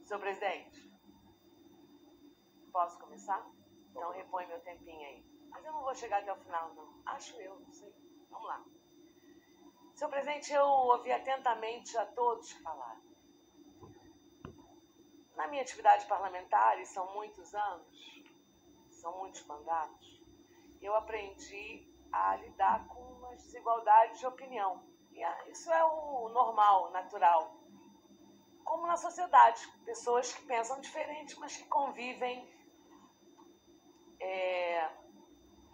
Senhor presidente, posso começar? Então repõe meu tempinho aí. Mas eu não vou chegar até o final, não. Acho eu, não sei. Vamos lá. Senhor presidente, eu ouvi atentamente a todos que falaram. Na minha atividade parlamentar, e são muitos anos, são muitos mandatos, eu aprendi a lidar com as desigualdades de opinião. E isso é o normal, natural. Como na sociedade, pessoas que pensam diferente, mas que convivem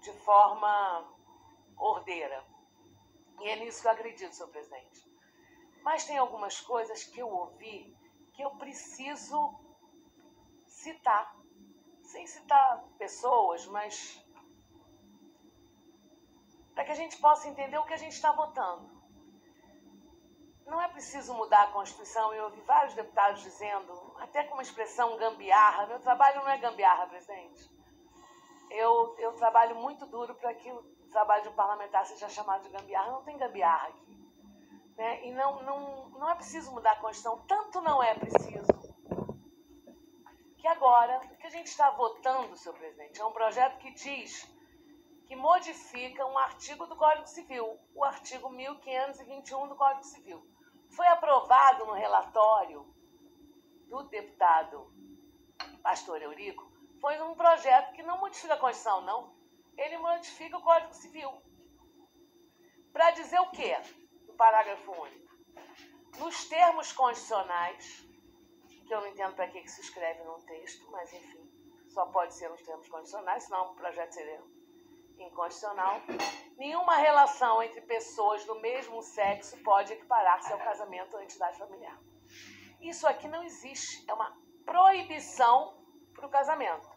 de forma ordeira. E é nisso que eu acredito, senhor presidente. Mas tem algumas coisas que eu ouvi que eu preciso citar. Sem citar pessoas, mas para que a gente possa entender o que a gente está votando. Não é preciso mudar a Constituição. Eu ouvi vários deputados dizendo, até com uma expressão gambiarra. Meu trabalho não é gambiarra, presidente. Eu trabalho muito duro para que o trabalho de um parlamentar seja chamado de gambiarra. Não tem gambiarra aqui. Né? E não é preciso mudar a Constituição. Tanto não é preciso que agora, o que a gente está votando, senhor presidente, é um projeto que diz que modifica um artigo do Código Civil, o artigo 1521 do Código Civil. Foi aprovado no relatório do deputado Pastor Eurico, foi um projeto que não modifica a Constituição, não. Ele modifica o Código Civil. Para dizer o quê? No parágrafo único. Nos termos constitucionais, que eu não entendo para que se escreve num texto, mas enfim, só pode ser nos termos constitucionais, senão o projeto seria inconstitucional. Nenhuma relação entre pessoas do mesmo sexo pode equiparar-se ao casamento ou entidade familiar. Isso aqui não existe, é uma proibição para o casamento.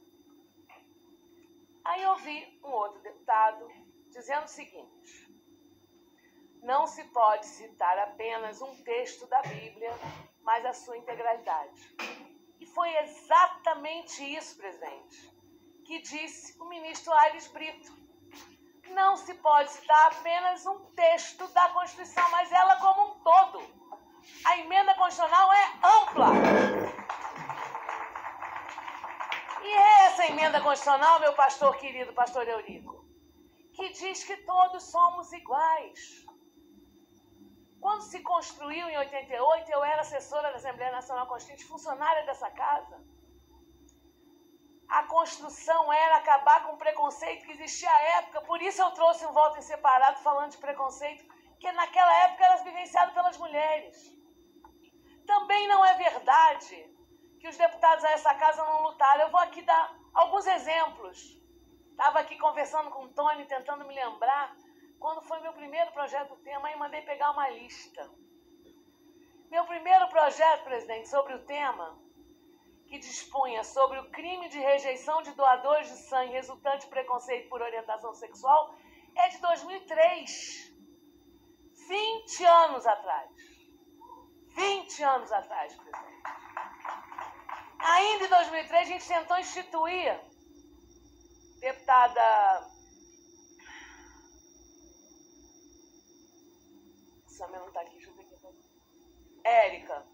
Aí eu vi um outro deputado dizendo o seguinte: não se pode citar apenas um texto da Bíblia, mas a sua integralidade. E foi exatamente isso, presidente, que disse o ministro Aires Brito. Não se pode citar apenas um texto da Constituição, mas ela como um todo. A emenda constitucional é ampla. E é essa emenda constitucional, meu pastor querido, pastor Eurico, que diz que todos somos iguais. Quando se construiu em 88, eu era assessora da Assembleia Nacional Constituinte, funcionária dessa casa. A construção era acabar com o preconceito que existia à época. Por isso eu trouxe um voto em separado falando de preconceito, que naquela época era vivenciado pelas mulheres. Também não é verdade que os deputados a essa casa não lutaram. Eu vou aqui dar alguns exemplos. Estava aqui conversando com o Tony, tentando me lembrar, quando foi meu primeiro projeto do tema, e mandei pegar uma lista. Meu primeiro projeto, presidente, sobre o tema, que dispunha sobre o crime de rejeição de doadores de sangue resultante de preconceito por orientação sexual, é de 2003. 20 anos atrás. 20 anos atrás, presidente. Ainda em 2003, a gente tentou instituir, deputada... Samia não está aqui, deixa eu ver aqui. Érica.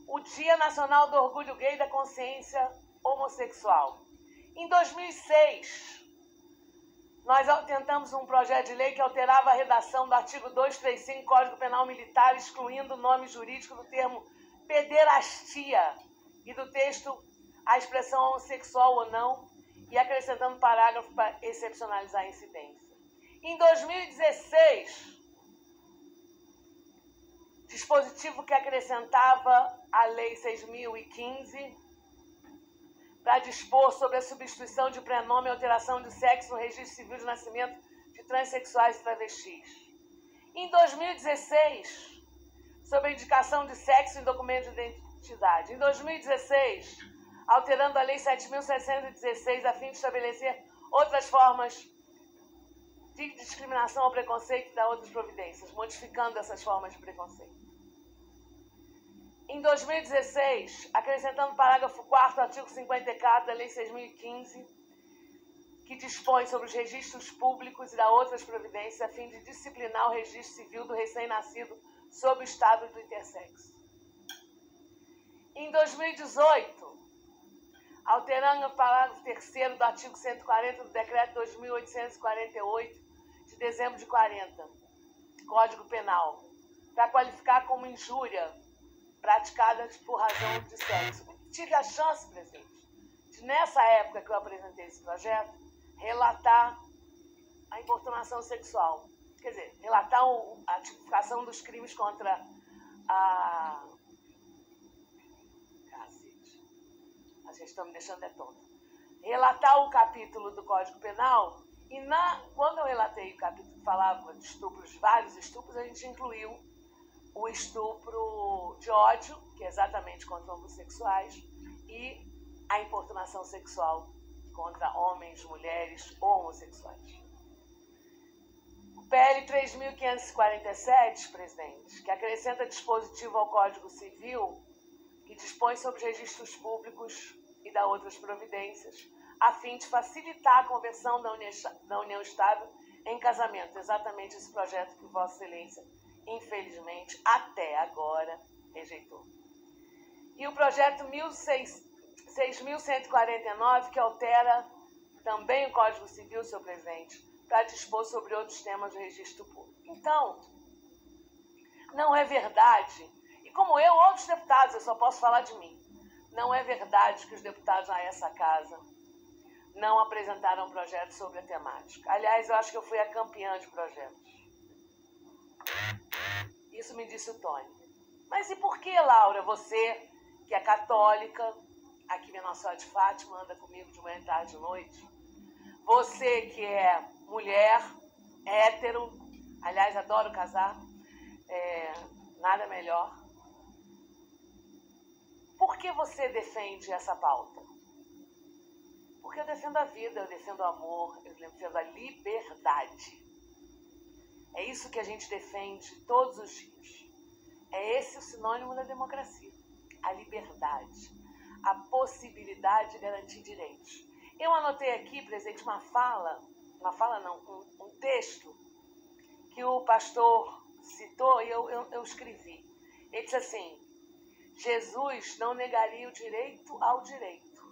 O Dia Nacional do Orgulho Gay e da Consciência Homossexual. Em 2006, nós tentamos um projeto de lei que alterava a redação do artigo 235 do Código Penal Militar, excluindo o nome jurídico do termo pederastia e do texto a expressão homossexual ou não, e acrescentando parágrafo para excepcionalizar a incidência. Em 2016, dispositivo que acrescentava a Lei 6.015 para dispor sobre a substituição de prenome e alteração de sexo no registro civil de nascimento de transexuais e travestis. Em 2016, sobre a indicação de sexo em documento de identidade. Em 2016, alterando a Lei 7.716 a fim de estabelecer outras formas de discriminação ou preconceito e dar outras providências, modificando essas formas de preconceito. Em 2016, acrescentando o parágrafo 4º, artigo 54 da Lei 6.015, que dispõe sobre os registros públicos e dá outras providências a fim de disciplinar o registro civil do recém-nascido sob o estado do intersexo. Em 2018, alterando o parágrafo 3º do artigo 140 do decreto 2.848, de dezembro de 40, Código Penal, para qualificar como injúria praticada por razão de sexo. Tive a chance, presidente, de, nessa época que eu apresentei esse projeto, relatar a importunação sexual. Quer dizer, relatar a tipificação dos crimes contra a... Cacete. A gente está me deixando tonta. Relatar o capítulo do Código Penal e quando eu relatei o capítulo que falava de estupros, vários estupros, a gente incluiu o estupro de ódio, que é exatamente contra homossexuais, e a importunação sexual contra homens, mulheres ou homossexuais. O PL 3.547, presidente, que acrescenta dispositivo ao Código Civil, que dispõe sobre os registros públicos e dá outras providências, a fim de facilitar a conversão da união estável em casamento. Exatamente esse projeto que Vossa Excelência, infelizmente, até agora, rejeitou. E o projeto 6.149, que altera também o Código Civil, senhor presidente, para dispor sobre outros temas do registro público. Então, não é verdade, e como eu, outros deputados, eu só posso falar de mim, não é verdade que os deputados a essa casa não apresentaram projetos sobre a temática. Aliás, eu acho que eu fui a campeã de projetos. Isso me disse o Tony. Mas e por que, Laura, você, que é católica, aqui minha Nossa Senhora de Fátima, anda comigo de manhã, tarde e noite, você que é mulher, hétero, aliás, adoro casar, nada melhor, por que você defende essa pauta? Porque eu defendo a vida, eu defendo o amor, eu defendo a liberdade. É isso que a gente defende todos os dias. É esse o sinônimo da democracia. A liberdade, a possibilidade de garantir direitos. Eu anotei aqui, presidente, um texto que o pastor citou e eu escrevi. Ele disse assim: Jesus não negaria o direito ao direito.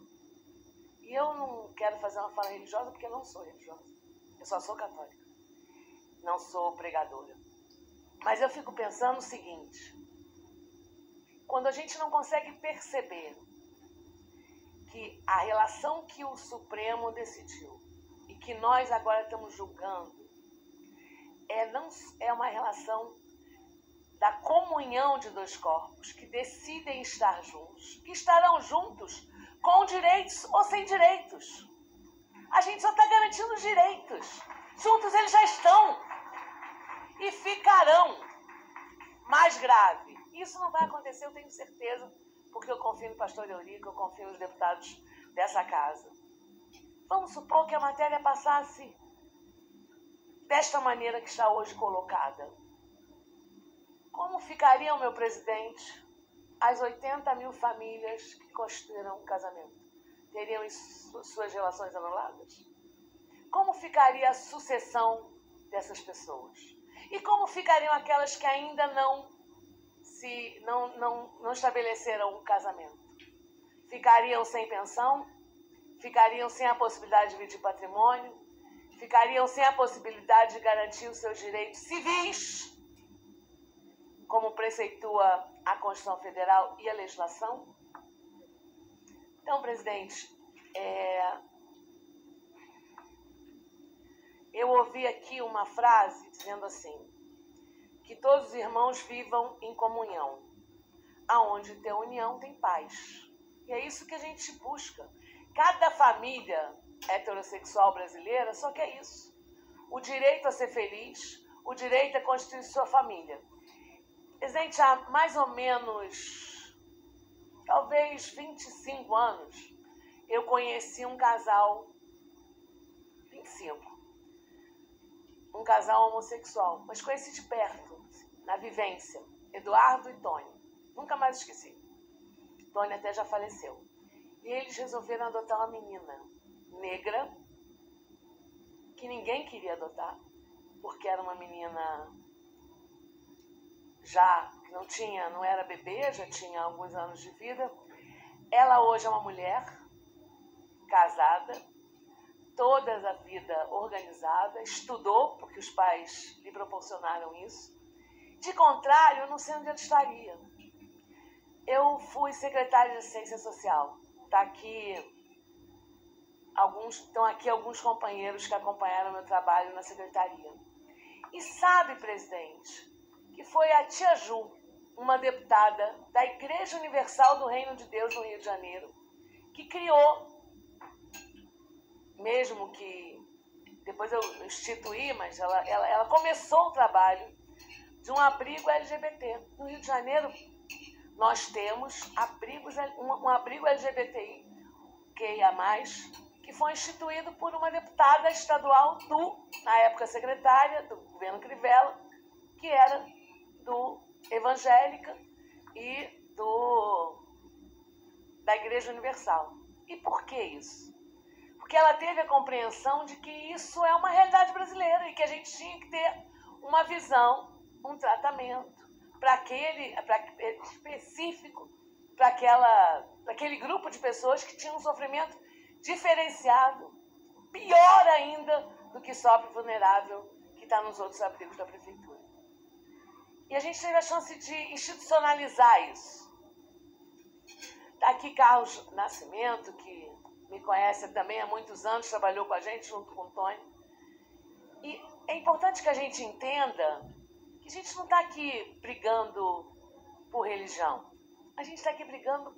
E eu não quero fazer uma fala religiosa porque eu não sou religiosa. Eu só sou católica. Não sou pregadora. Mas eu fico pensando o seguinte: quando a gente não consegue perceber que a relação que o Supremo decidiu e que nós agora estamos julgando é uma relação da comunhão de dois corpos que decidem estar juntos, que estarão juntos com direitos ou sem direitos. A gente só está garantindo os direitos. Juntos eles já estão e ficarão. Mais grave, isso não vai acontecer, eu tenho certeza, porque eu confio no pastor Eurico, eu confio nos deputados dessa casa. Vamos supor que a matéria passasse desta maneira que está hoje colocada. Como ficariam, meu presidente, as 80 mil famílias que constituíram um casamento? Teriam suas relações anuladas? Como ficaria a sucessão dessas pessoas? E como ficariam aquelas que ainda não estabeleceram um casamento? Ficariam sem pensão? Ficariam sem a possibilidade de dividir patrimônio? Ficariam sem a possibilidade de garantir os seus direitos civis, como preceitua a Constituição Federal e a legislação? Então, presidente, eu ouvi aqui uma frase dizendo assim: que todos os irmãos vivam em comunhão. Aonde tem união, tem paz. E é isso que a gente busca. Cada família heterossexual brasileira só quer isso. O direito a ser feliz, o direito a constituir sua família. Presidente, há mais ou menos, talvez 25 anos, eu conheci um casal, 25, um casal homossexual, mas conheci de perto, na vivência, Eduardo e Tony. Nunca mais esqueci. Tony até já faleceu. E eles resolveram adotar uma menina negra, que ninguém queria adotar, porque era uma menina já que não era bebê, já tinha alguns anos de vida, Ela hoje é uma mulher casada, toda a vida organizada, estudou, porque os pais lhe proporcionaram isso. De contrário, eu não sei onde eu estaria. Eu fui secretária de Assistência Social. Estão aqui alguns companheiros que acompanharam meu trabalho na secretaria. E sabe, presidente, que foi a tia Ju, uma deputada da Igreja Universal do Reino de Deus no Rio de Janeiro, que criou, mesmo que depois eu instituí, mas ela começou o trabalho de um abrigo LGBT. No Rio de Janeiro, nós temos um abrigo LGBTI, que foi instituído por uma deputada estadual na época secretária do governo Crivella, que era evangélica e da Igreja Universal. E por que isso? Porque ela teve a compreensão de que isso é uma realidade brasileira e que a gente tinha que ter uma visão, um tratamento específico para aquele grupo de pessoas que tinham um sofrimento diferenciado, pior ainda do que sofre o vulnerável que está nos outros abrigos da prefeitura. E a gente teve a chance de institucionalizar isso. Está aqui Carlos Nascimento, que me conhece também há muitos anos, trabalhou com a gente junto com o Tony. E é importante que a gente entenda que a gente não está aqui brigando por religião. A gente está aqui brigando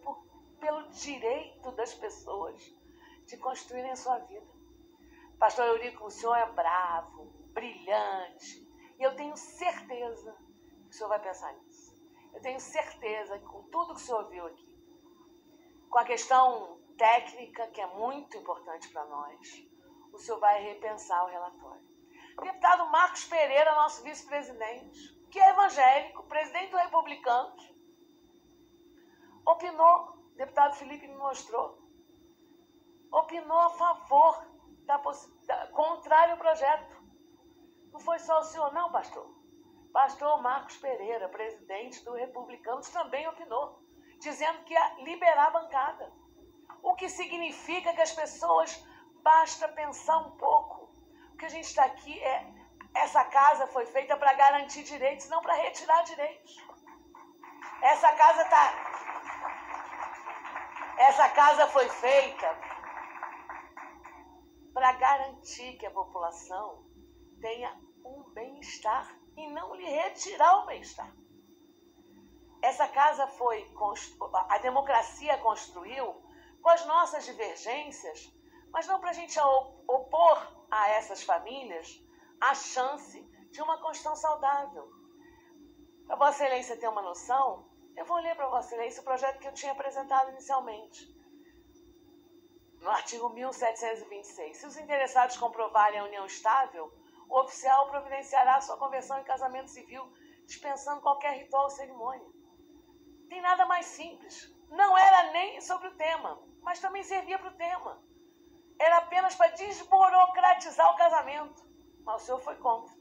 pelo direito das pessoas de construírem a sua vida. Pastor Eurico, o senhor é bravo, brilhante, e eu tenho certeza que o senhor vai pensar nisso. Eu tenho certeza que com tudo que o senhor viu aqui, com a questão técnica, que é muito importante para nós, o senhor vai repensar o relatório. Deputado Marcos Pereira, nosso vice-presidente, que é evangélico, presidente do Republicanos, opinou, deputado Felipe me mostrou, opinou a favor, contrário ao projeto. Não foi só o senhor, não, pastor. Pastor Marcos Pereira, presidente do Republicanos, também opinou, dizendo que ia liberar a bancada. O que significa que as pessoas, basta pensar um pouco. O que a gente está aqui essa casa foi feita para garantir direitos, não para retirar direitos. Essa casa foi feita para garantir que a população tenha um bem-estar e não lhe retirar o bem-estar. Essa casa a democracia construiu com as nossas divergências, mas não para a gente opor a essas famílias a chance de uma Constituição saudável. Para Vossa Excelência ter uma noção, eu vou ler para Vossa Excelência o projeto que eu tinha apresentado inicialmente. No artigo 1726, se os interessados comprovarem a união estável, o oficial providenciará sua conversão em casamento civil, dispensando qualquer ritual ou cerimônia. Tem nada mais simples. Não era nem sobre o tema, mas também servia para o tema. Era apenas para desburocratizar o casamento. Mas o senhor foi contra.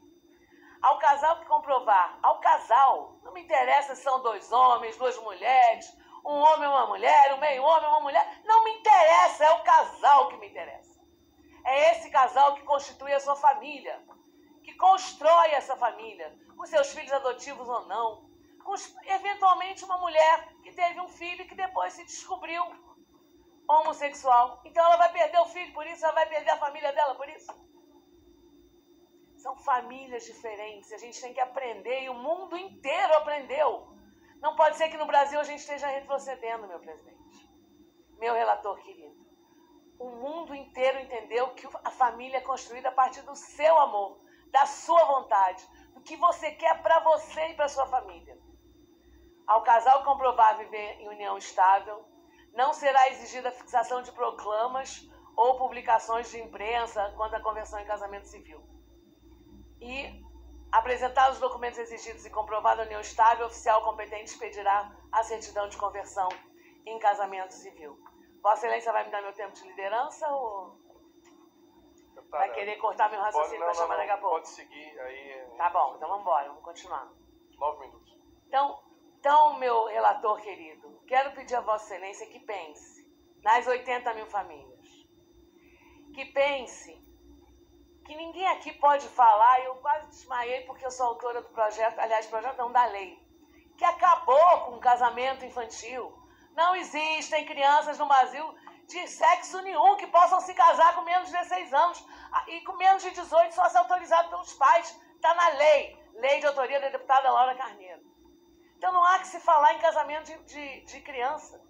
Ao casal que comprovar, ao casal, não me interessa se são 2 homens, 2 mulheres, um homem e uma mulher, um meio homem e uma mulher, não me interessa, é o casal que me interessa. É esse casal que constitui a sua família, que constrói essa família, com seus filhos adotivos ou não, com eventualmente uma mulher que teve um filho e que depois se descobriu homossexual. Então ela vai perder o filho por isso, ela vai perder a família dela por isso. São famílias diferentes, a gente tem que aprender e o mundo inteiro aprendeu. Não pode ser que no Brasil a gente esteja retrocedendo, meu presidente, meu relator querido. O mundo inteiro entendeu que a família é construída a partir do seu amor, da sua vontade, do que você quer para você e para sua família. Ao casal comprovar viver em união estável, não será exigida a fixação de proclamas ou publicações de imprensa quanto à conversão em casamento civil. E, apresentados os documentos exigidos e comprovada a união estável, o oficial competente expedirá a certidão de conversão em casamento civil. Vossa Excelência vai me dar meu tempo de liderança ou vai querer cortar meu raciocínio para chamar daqui a pouco? Pode seguir aí. Tá bom, então vamos embora, vamos continuar. 9 minutos. Então, Então, meu relator querido, quero pedir a Vossa Excelência que pense nas 80 mil famílias. Que pense que ninguém aqui pode falar, eu quase desmaiei porque eu sou autora do projeto, aliás, projeto não, da lei, que acabou com o casamento infantil. Não existem crianças no Brasil de sexo nenhum que possam se casar com menos de 16 anos e com menos de 18 só se autorizado pelos pais. Está na lei de autoria da deputada Laura Carneiro. Então não há que se falar em casamento de criança.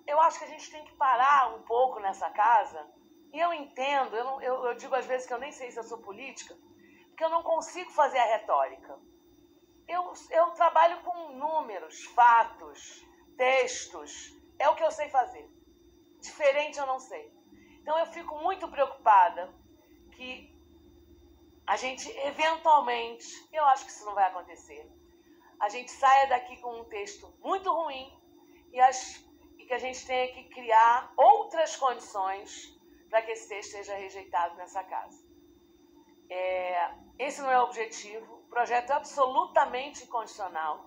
Eu acho que a gente tem que parar um pouco nessa casa. E eu entendo, eu digo às vezes que eu nem sei se eu sou política, porque eu não consigo fazer a retórica. Eu trabalho com números, fatos, textos, é o que eu sei fazer. Diferente eu não sei. Então eu fico muito preocupada que a gente eventualmente, eu acho que isso não vai acontecer, a gente saia daqui com um texto muito ruim e que a gente tenha que criar outras condições para que esse texto seja rejeitado nessa casa. Esse não é o objetivo. O projeto é absolutamente inconstitucional.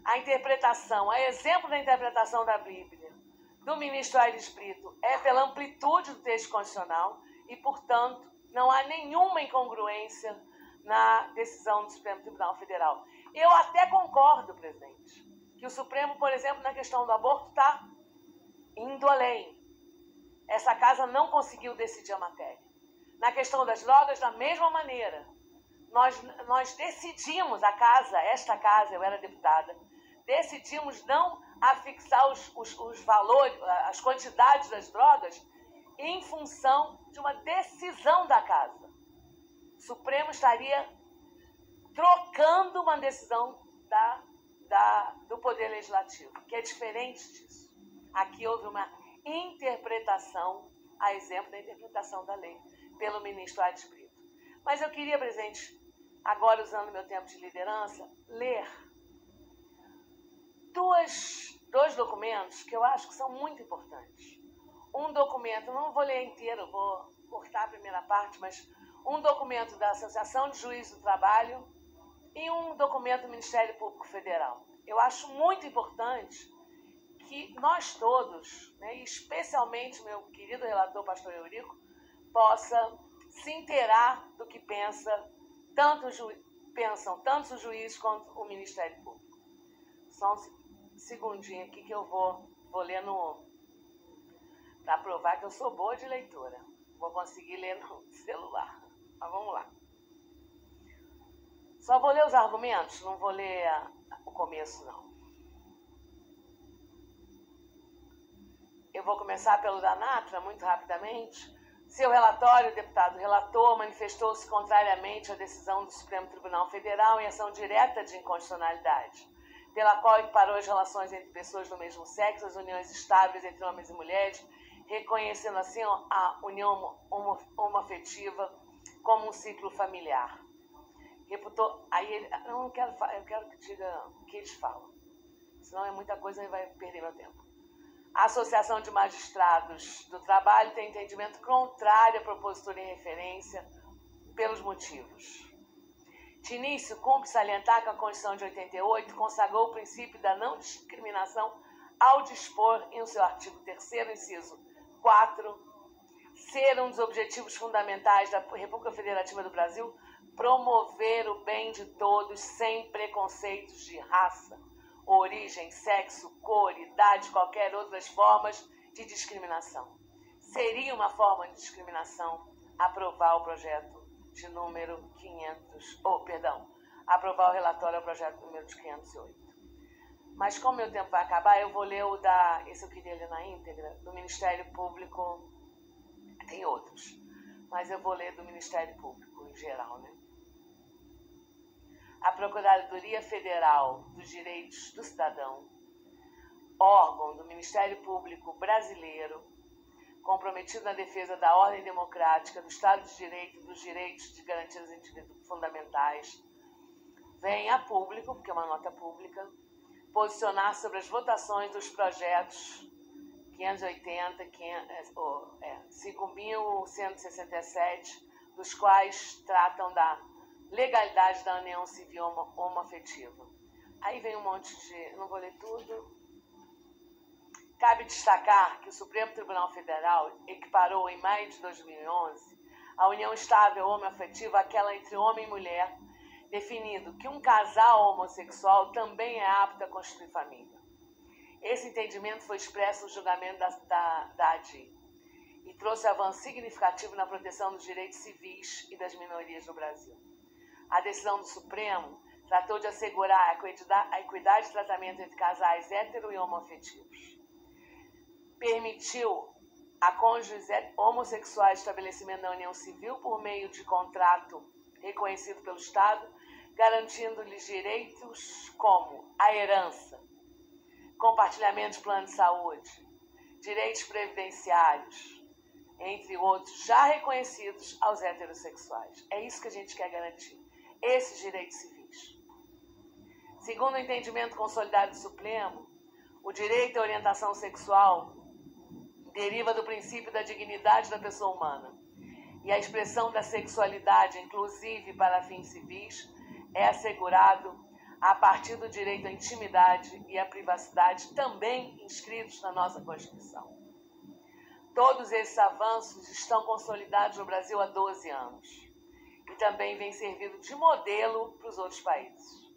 A interpretação, a exemplo da interpretação da Bíblia, do ministro Aires Brito, é pela amplitude do texto constitucional e, portanto, não há nenhuma incongruência na decisão do Supremo Tribunal Federal. Eu até concordo, presidente, que o Supremo, por exemplo, na questão do aborto, está indo além. Essa casa não conseguiu decidir a matéria. Na questão das drogas, da mesma maneira. Nós decidimos, esta casa, eu era deputada, decidimos não afixar os valores, as quantidades das drogas em função de uma decisão da casa. O Supremo estaria trocando uma decisão do Poder Legislativo, que é diferente disso. Aqui houve uma interpretação, a exemplo da interpretação da lei, pelo ministro Aires Brito. Mas eu queria, presidente, agora usando meu tempo de liderança, ler dois documentos que eu acho que são muito importantes. Um documento, não vou ler inteiro, vou cortar a primeira parte, mas um documento da Associação de Juízes do Trabalho e um documento do Ministério Público Federal. Eu acho muito importante que nós todos, né, especialmente meu querido relator pastor Eurico, possa se inteirar do que pensam tanto os juízes quanto o Ministério Público. Só um segundinho aqui que eu vou ler para provar que eu sou boa de leitura. Vou conseguir ler no celular. Mas vamos lá. Só vou ler os argumentos, não vou ler o começo, não. Eu vou começar pelo da Natra, muito rapidamente. Seu relatório, o deputado relator, manifestou-se contrariamente à decisão do Supremo Tribunal Federal em ação direta de inconstitucionalidade, pela qual equiparou as relações entre pessoas do mesmo sexo, as uniões estáveis entre homens e mulheres, reconhecendo assim a união homoafetiva como um ciclo familiar. Reputou, eu quero que diga o que eles falam, senão é muita coisa e vai perder meu tempo. A Associação de Magistrados do Trabalho tem entendimento contrário à propositura em referência pelos motivos. De início, cumpre salientar que a Constituição de 88 consagrou o princípio da não discriminação ao dispor, em seu artigo 3º, inciso 4, ser um dos objetivos fundamentais da República Federativa do Brasil promover o bem de todos sem preconceitos de raça, origem, sexo, cor, idade, qualquer outras formas de discriminação. Seria uma forma de discriminação aprovar o projeto de número 500, aprovar o relatório ao projeto número 508. Mas como meu tempo vai acabar, eu vou ler esse eu queria ler na íntegra, do Ministério Público, tem outros, mas eu vou ler do Ministério Público em geral, né? A Procuradoria Federal dos Direitos do Cidadão, órgão do Ministério Público brasileiro, comprometido na defesa da ordem democrática, do Estado de Direito e dos direitos de garantias fundamentais, vem a público, porque é uma nota pública, posicionar sobre as votações dos projetos 580, 5.167, dos quais tratam da legalidade da união civil homoafetiva. Aí vem um monte de... não vou ler tudo. Cabe destacar que o Supremo Tribunal Federal equiparou em maio de 2011 a união estável homoafetiva àquela entre homem e mulher, definindo que um casal homossexual também é apto a constituir família. Esse entendimento foi expresso no julgamento da ADI e trouxe avanço significativo na proteção dos direitos civis e das minorias no Brasil. A decisão do Supremo tratou de assegurar a equidade de tratamento entre casais hétero e homoafetivos. Permitiu a cônjuges homossexuais estabelecimento da união civil por meio de contrato reconhecido pelo Estado, garantindo-lhes direitos como a herança, compartilhamento de plano de saúde, direitos previdenciários, entre outros, já reconhecidos aos heterossexuais. É isso que a gente quer garantir, esses direitos civis. Segundo o entendimento consolidado do Supremo, o direito à orientação sexual deriva do princípio da dignidade da pessoa humana, e a expressão da sexualidade, inclusive para fins civis, é assegurado a partir do direito à intimidade e à privacidade, também inscritos na nossa Constituição. Todos esses avanços estão consolidados no Brasil há 12 anos e também vêm servindo de modelo para os outros países.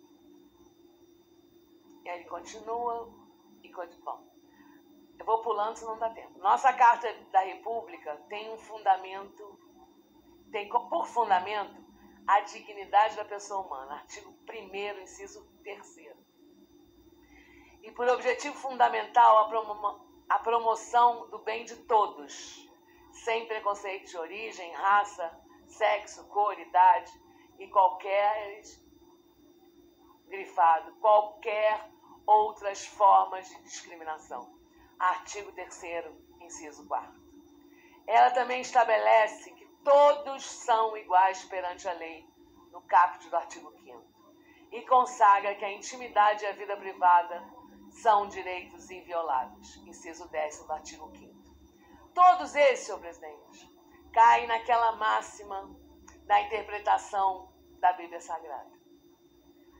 E aí ele continua e bom, eu vou pulando, senão não dá tempo. Nossa Carta da República tem um fundamento, tem por fundamento a dignidade da pessoa humana, artigo 1º, inciso 3º. E por objetivo fundamental a promoção do bem de todos, sem preconceito de origem, raça, sexo, cor, idade e qualquer outras formas de discriminação. Artigo 3º, inciso 4º. Ela também estabelece que todos são iguais perante a lei, no caput do artigo 5º, e consagra que a intimidade e a vida privada são direitos invioláveis, inciso 10º do artigo 5º. Todos esses, senhor presidente, caem naquela máxima da interpretação da Bíblia Sagrada.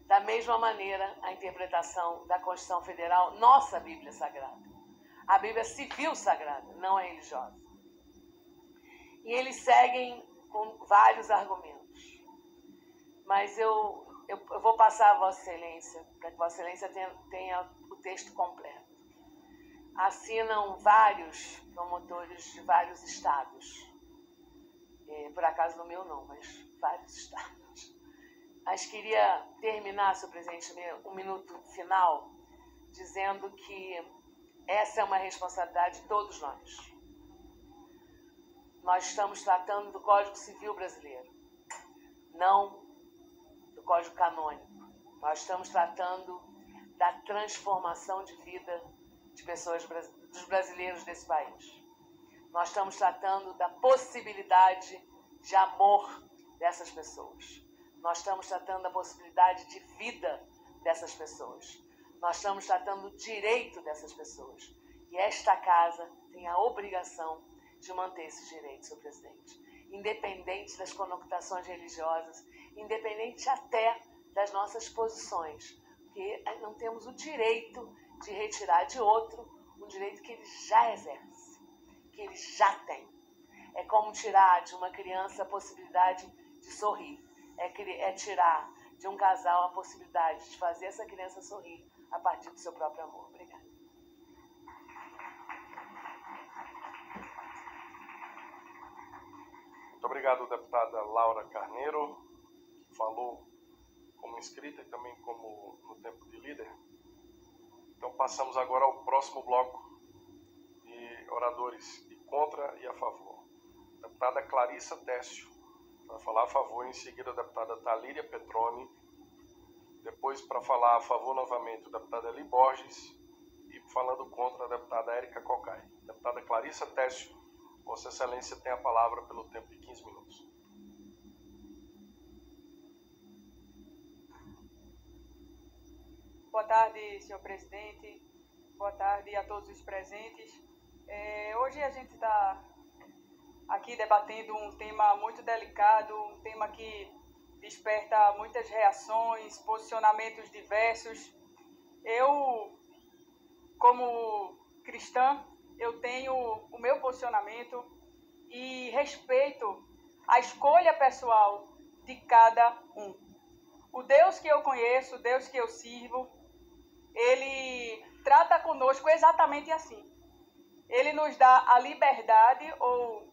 Da mesma maneira, a interpretação da Constituição Federal, nossa Bíblia Sagrada. A Bíblia Civil Sagrada, não a religiosa. E eles seguem com vários argumentos. Mas eu vou passar a Vossa Excelência, para que Vossa Excelência tenha o texto completo. Assinam vários promotores de vários estados. Por acaso no meu não, mas vários estados. Mas queria terminar, senhor presidente, um minuto final, dizendo que essa é uma responsabilidade de todos nós. Nós estamos tratando do Código Civil brasileiro, não do Código Canônico. Nós estamos tratando da transformação de vida de pessoas, dos brasileiros desse país. Nós estamos tratando da possibilidade de amor dessas pessoas. Nós estamos tratando da possibilidade de vida dessas pessoas. Nós estamos tratando do direito dessas pessoas. E esta casa tem a obrigação de manter esses direitos, senhor presidente. Independente das conotações religiosas, independente até das nossas posições. Porque não temos o direito de retirar de outro um direito que ele já exerce, que ele já tem. É como tirar de uma criança a possibilidade de sorrir. É tirar de um casal a possibilidade de fazer essa criança sorrir a partir do seu próprio amor. Obrigada. Muito obrigado, deputada Laura Carneiro, que falou como inscrita e também como no tempo de líder. Então passamos agora ao próximo bloco de oradores de contra e a favor. Deputada Clarissa Técio vai falar a favor, em seguida a deputada Talíria Petroni, depois para falar a favor novamente a deputada Eli Borges e falando contra a deputada Érica Cocai. Deputada Clarissa Técio, Vossa Excelência tem a palavra pelo tempo de 15 minutos. Boa tarde, senhor presidente. Boa tarde a todos os presentes. Hoje a gente está aqui debatendo um tema muito delicado, um tema que desperta muitas reações, posicionamentos diversos. Eu, como cristã, eu tenho o meu posicionamento e respeito a escolha pessoal de cada um. O Deus que eu conheço, o Deus que eu sirvo, Ele trata conosco exatamente assim. Ele nos dá a liberdade, ou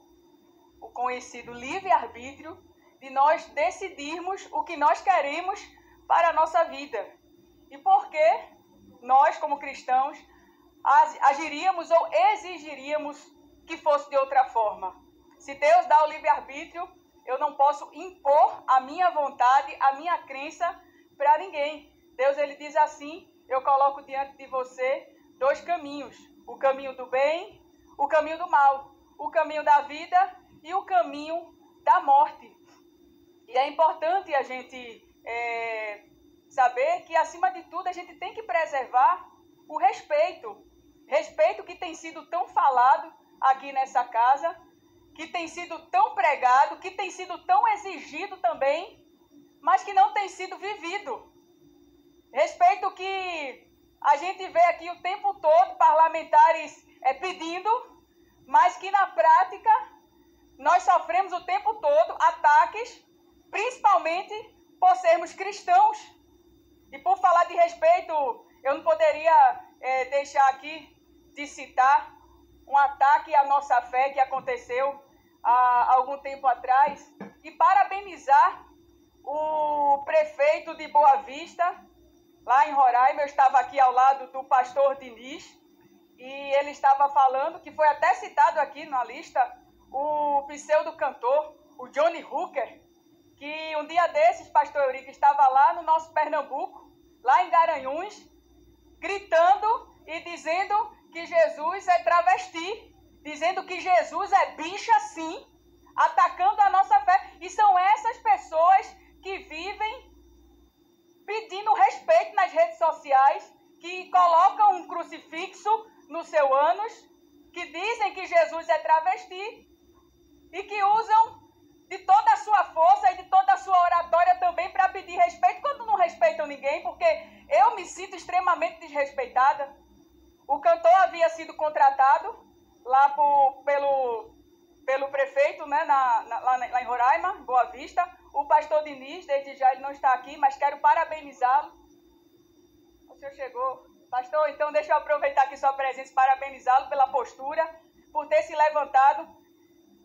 o conhecido livre-arbítrio, de nós decidirmos o que nós queremos para a nossa vida. E por que nós, como cristãos, agiríamos ou exigiríamos que fosse de outra forma? Se Deus dá o livre-arbítrio, eu não posso impor a minha vontade, a minha crença para ninguém. Deus, ele diz assim: eu coloco diante de você 2 caminhos. O caminho do bem, o caminho do mal. O caminho da vida e o caminho da morte. E é importante a gente saber que, acima de tudo, a gente tem que preservar o respeito. Respeito que tem sido tão falado aqui nessa casa, que tem sido tão pregado, que tem sido tão exigido também, mas que não tem sido vivido. Respeito que a gente vê aqui o tempo todo parlamentares pedindo, mas que na prática nós sofremos o tempo todo ataques, principalmente por sermos cristãos. E por falar de respeito, eu não poderia deixar aqui de citar um ataque à nossa fé que aconteceu há algum tempo atrás, e parabenizar o prefeito de Boa Vista, lá em Roraima. Eu estava aqui ao lado do pastor Diniz, e ele estava falando, que foi até citado aqui na lista, o pseudo-cantor, o Johnny Hooker, que um dia desses, pastor Eurico, estava lá no nosso Pernambuco, lá em Garanhuns, gritando e dizendo que Jesus é travesti, dizendo que Jesus é bicha sim, atacando a nossa fé. E são essas pessoas que vivem pedindo respeito nas redes sociais, que colocam um crucifixo no seu ânus, que dizem que Jesus é travesti e que usam de toda a sua força e de toda a sua oratória também para pedir respeito, quando não respeitam ninguém, porque eu me sinto extremamente desrespeitada. O cantor havia sido contratado lá pelo prefeito, né, lá em Roraima, Boa Vista. O pastor Diniz, desde já ele não está aqui, mas quero parabenizá-lo. O senhor chegou. Pastor, então deixa eu aproveitar aqui sua presença e parabenizá-lo pela postura, por ter se levantado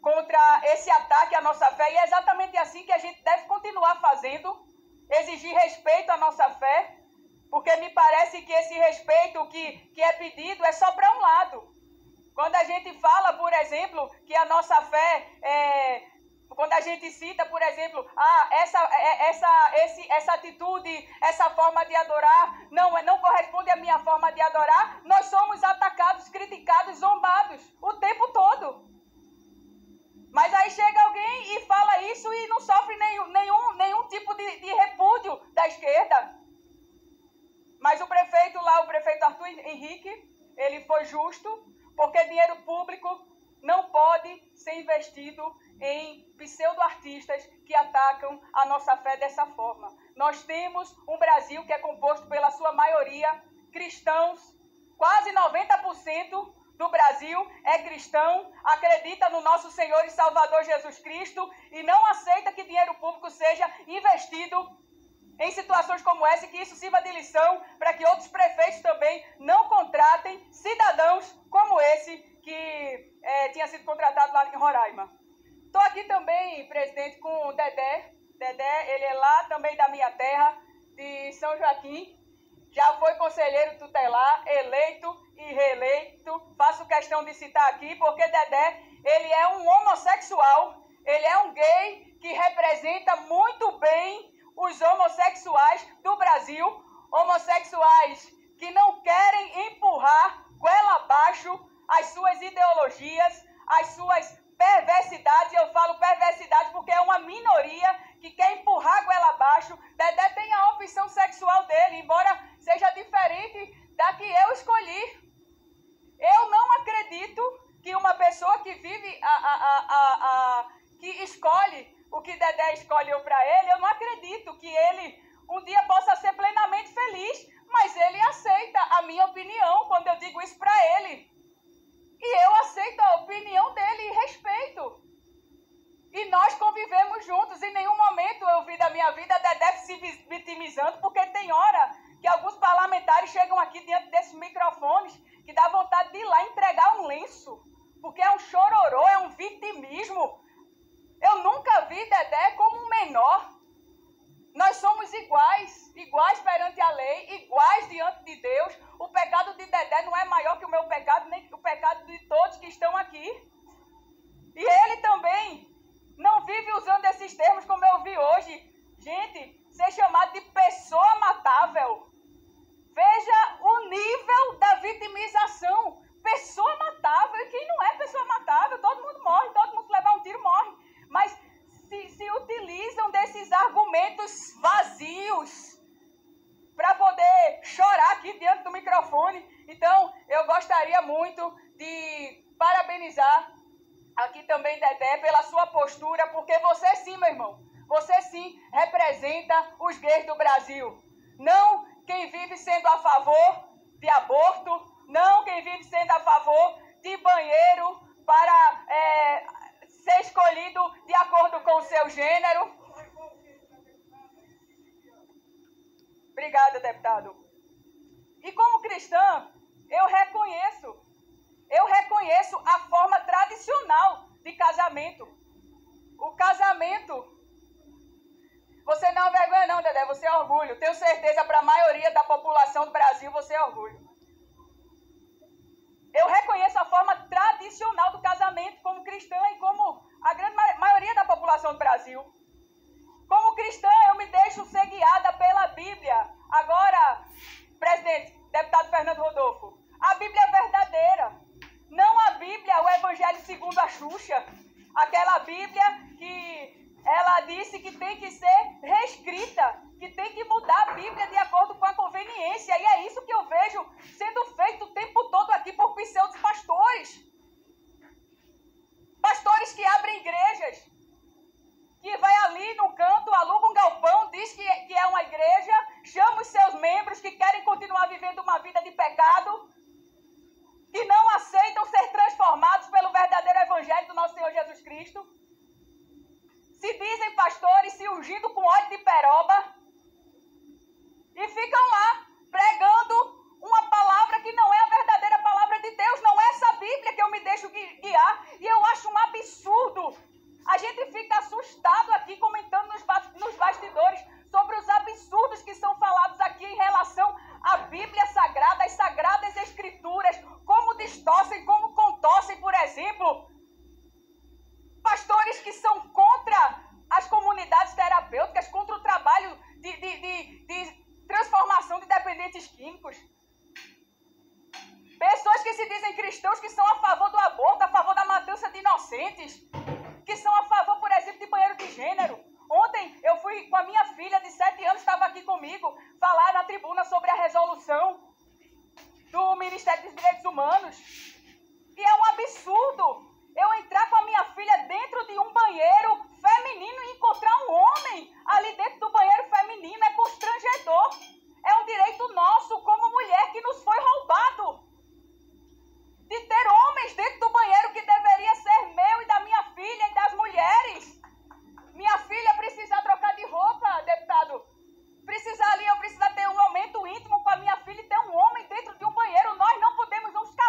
contra esse ataque à nossa fé. E é exatamente assim que a gente deve continuar fazendo, exigir respeito à nossa fé, porque me parece que esse respeito que é pedido é só para um lado. Quando a gente fala, por exemplo, que a nossa fé quando a gente cita, por exemplo, essa atitude, essa forma de adorar não corresponde à minha forma de adorar, nós somos atacados, criticados, zombados o tempo todo. Mas aí chega alguém e fala isso e não sofre nenhum tipo de repúdio da esquerda. Mas o prefeito lá, o prefeito Arthur Henrique, ele foi justo, porque dinheiro público não pode ser investido em pseudo-artistas que atacam a nossa fé dessa forma. Nós temos um Brasil que é composto pela sua maioria cristãos. Quase 90% do Brasil é cristão, acredita no nosso Senhor e Salvador Jesus Cristo e não aceita que dinheiro público seja investido em situações como essa, e que isso sirva de lição para que outros prefeitos também não contratem cidadãos como esse que tinha sido contratado lá em Roraima. Estou aqui também, presidente, com o Dedé. Dedé, ele é lá também da minha terra, de São Joaquim. Já foi conselheiro tutelar, eleito e reeleito. Faço questão de citar aqui, porque Dedé, ele é um homossexual, ele é um gay que representa muito bem os homossexuais do Brasil, homossexuais que não querem empurrar goela abaixo as suas ideologias, as suas perversidades. Eu falo perversidade porque é uma minoria que quer empurrar goela abaixo. Dedé tem a opção sexual dele, embora seja diferente da que eu escolhi. Eu não acredito que uma pessoa que vive, que escolhe o que Dedé escolheu para ele, eu não acredito acredito que ele um dia possa ser plenamente feliz, mas ele aceita a minha opinião quando eu digo isso para ele. E eu aceito a opinião dele e respeito. E nós convivemos juntos. Em nenhum momento eu vi da minha vida Dedé se vitimizando, porque tem hora que alguns parlamentares chegam aqui diante desses microfones que dá vontade de ir lá entregar um lenço, porque é um chororô, é um vitimismo. Eu nunca vi Dedé como um menor. Nós somos iguais perante a lei, iguais diante de Deus. O pecado de Dedé não é maior que o meu pecado, nem o pecado de todos que estão aqui. E ele também não vive usando esses termos como eu vi hoje. Gente, ser chamado de pessoa matável. Veja o nível da vitimização. Pessoa matável. E quem não é pessoa matável? Todo mundo morre, todo mundo que levar um tiro morre. Mas se utilizam desses argumentos vazios para poder chorar aqui diante do microfone. Então, eu gostaria muito de parabenizar aqui também Dedé pela sua postura, porque você sim, meu irmão, você sim representa os gays do Brasil. Não quem vive sendo a favor de aborto, não quem vive sendo a favor de banheiro para ser escolhido de acordo com o seu gênero. Obrigada, deputado. E como cristã, eu reconheço a forma tradicional de casamento. O casamento, você não é vergonha não, Dedé, você é orgulho. Tenho certeza, para a maioria da população do Brasil, você é orgulho. Eu reconheço a forma tradicional do casamento como cristã e como a grande maioria da população do Brasil. Como cristã, eu me deixo ser guiada pela Bíblia. Agora, presidente, deputado Fernando Rodolfo, a Bíblia é verdadeira. Não a Bíblia, o Evangelho segundo a Xuxa. Aquela Bíblia que ela disse que tem que ser reescrita, que tem que mudar a Bíblia de acordo com a conveniência. E é isso que eu vejo sendo feito o tempo todo aqui por pseudos pastores. Pastores que abrem igrejas, que vai ali no canto, aluga um galpão, diz que é uma igreja, chama os seus membros que querem continuar vivendo uma vida de pecado, que não aceitam ser transformados pelo verdadeiro evangelho do nosso Senhor Jesus Cristo. Se dizem pastores, se ungindo com óleo de peroba, e ficam lá pregando uma palavra que não é a verdadeira palavra de Deus, não é essa Bíblia que eu me deixo guiar, e eu acho um absurdo. A gente fica assustado aqui comentando nos bastidores sobre os absurdos que são falados aqui em relação à Bíblia Sagrada, às Sagradas Escrituras, como distorcem, como contorcem, por exemplo. Pastores que são contra as comunidades terapêuticas, contra o trabalho de transformação de dependentes químicos. Pessoas que se dizem cristãos que são a favor do aborto, a favor da matança de inocentes, que são a favor, por exemplo, de banheiro de gênero. Ontem eu fui com a minha filha de 7 anos, estava aqui comigo, falar na tribuna sobre a resolução do Ministério dos Direitos Humanos. E é um absurdo eu entrar com a minha filha dentro de um banheiro feminino e encontrar um homem ali dentro do banheiro feminino. É constrangedor. É um direito nosso como mulher que nos foi roubado. De ter homens dentro do banheiro que deveria ser meu e da minha filha e das mulheres. Minha filha precisa trocar de roupa, deputado. Eu preciso ter um momento íntimo com a minha filha e ter um homem dentro de um banheiro. Nós não podemos nos calar.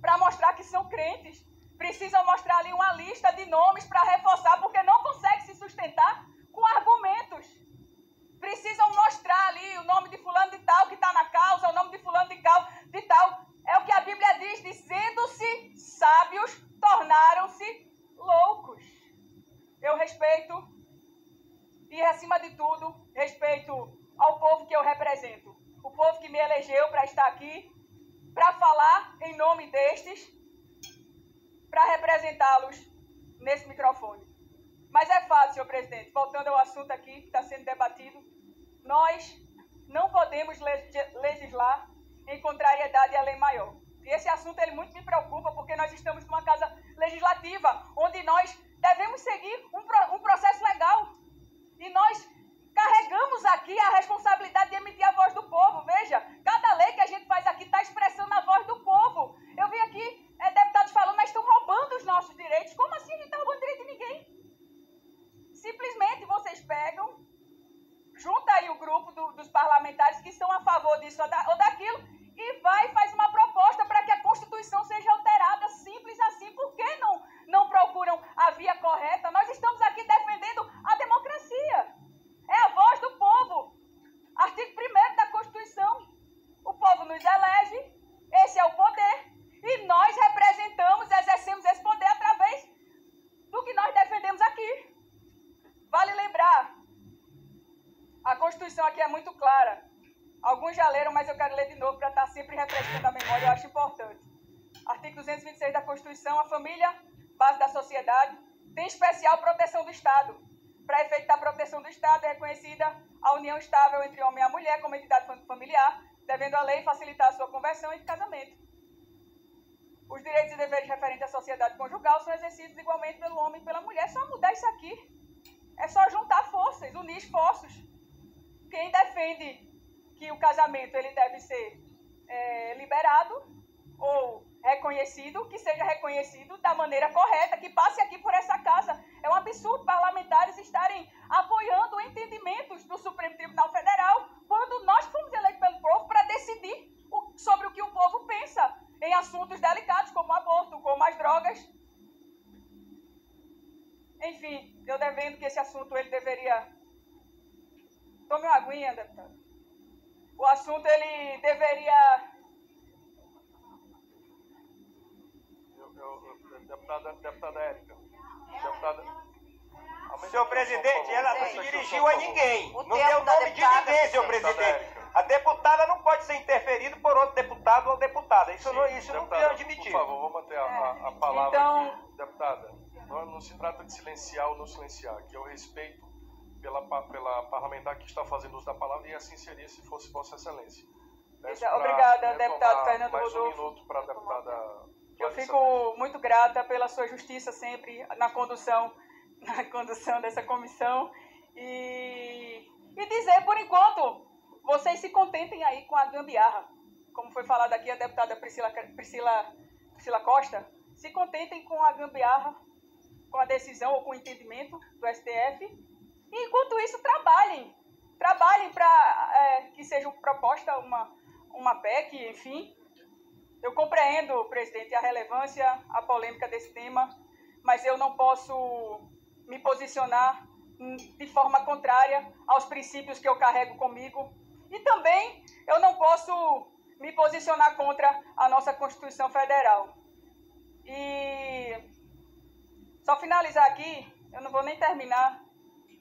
para mostrar que são crentes. Precisam mostrar ali uma lista de nomes para reforçar, porque não consegue se sustentar com argumentos. Precisam mostrar ali o nome de fulano de tal que está na causa, o nome de fulano de tal. É o que a Bíblia diz, dizendo-se sábios, tornaram-se loucos. Eu respeito e, acima de tudo, respeito ao povo que eu represento. O povo que me elegeu para estar aqui, para falar em nome destes, para representá-los nesse microfone. Mas é fato, senhor presidente, voltando ao assunto aqui que está sendo debatido, nós não podemos legislar em contrariedade à lei maior. E esse assunto ele muito me preocupa, porque nós estamos numa casa legislativa, onde nós devemos seguir um processo legal. E nós carregamos aqui a responsabilidade de emitir a voz do povo. Veja, cada lei que a gente faz aqui está expressando a voz do povo. Eu vi aqui deputados falando, mas estão roubando os nossos direitos. Como assim a gente está roubando direito de ninguém? Simplesmente vocês pegam, junta aí o grupo dos parlamentares que são a favor disso ou daquilo e vai e faz uma proposta para que a Constituição seja alterada. Simples assim. Por que não procuram a via correta? Nós estamos aqui defendendo a democracia. É a voz do povo. Artigo 1º da Constituição. O povo nos elege, esse é o poder, e nós representamos, exercemos esse poder através do que nós defendemos aqui. Vale lembrar, a Constituição aqui é muito clara. Alguns já leram, mas eu quero ler de novo para estar sempre refrescando a memória, eu acho importante. Artigo 226 da Constituição, a família, base da sociedade, tem especial proteção do Estado. Para efeito da proteção do Estado, é reconhecida a união estável entre homem e mulher como entidade familiar, devendo a lei facilitar a sua conversão e casamento. Os direitos e deveres referentes à sociedade conjugal são exercidos igualmente pelo homem e pela mulher. É só mudar isso aqui. É só juntar forças, unir esforços. Quem defende que o casamento ele deve ser liberado ou reconhecido, que seja reconhecido da maneira correta, que passe aqui por essa casa. É um absurdo parlamentares estarem apoiando entendimentos do Supremo Tribunal Federal quando nós fomos eleitos pelo povo para decidir sobre o que o povo pensa em assuntos delicados como o aborto, como as drogas. Enfim, eu defendo que esse assunto ele deveria... Tome uma aguinha, deputado. O assunto ele deveria... Deputada Érica. Senhor presidente, ela não se dirigiu a ninguém. Não deu nome de ninguém, senhor presidente. A deputada não pode ser interferida por outro deputado ou deputada. Isso não foi admitido. Por favor, vou manter a palavra então... aqui. Deputada, não se trata de silenciar ou não silenciar, que eu respeito pela parlamentar que está fazendo uso da palavra e assim seria se fosse Vossa Excelência. Obrigada, deputado Fernando Rodolfo. Mais um minuto para a deputada... Eu fico muito grata pela sua justiça sempre na condução dessa comissão e dizer, por enquanto, vocês se contentem aí com a gambiarra. Como foi falado aqui, a deputada Priscila Costa, se contentem com a gambiarra, com a decisão ou com o entendimento do STF. E, enquanto isso, trabalhem para que seja proposta uma PEC, enfim. Eu compreendo, presidente, a relevância, a polêmica desse tema, mas eu não posso me posicionar de forma contrária aos princípios que eu carrego comigo. E também eu não posso me posicionar contra a nossa Constituição Federal. E só finalizar aqui, eu não vou nem terminar.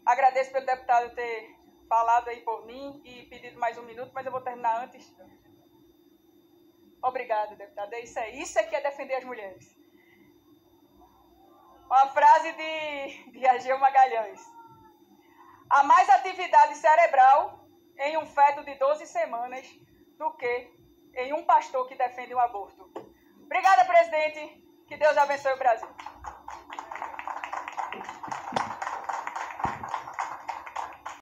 Agradeço pelo deputado ter falado aí por mim e pedido mais um minuto, mas eu vou terminar antes. Obrigada, deputado. É isso aí. Isso é que é defender as mulheres. Uma frase de Ageu Magalhães. Há mais atividade cerebral em um feto de 12 semanas do que em um pastor que defende o aborto. Obrigada, presidente. Que Deus abençoe o Brasil.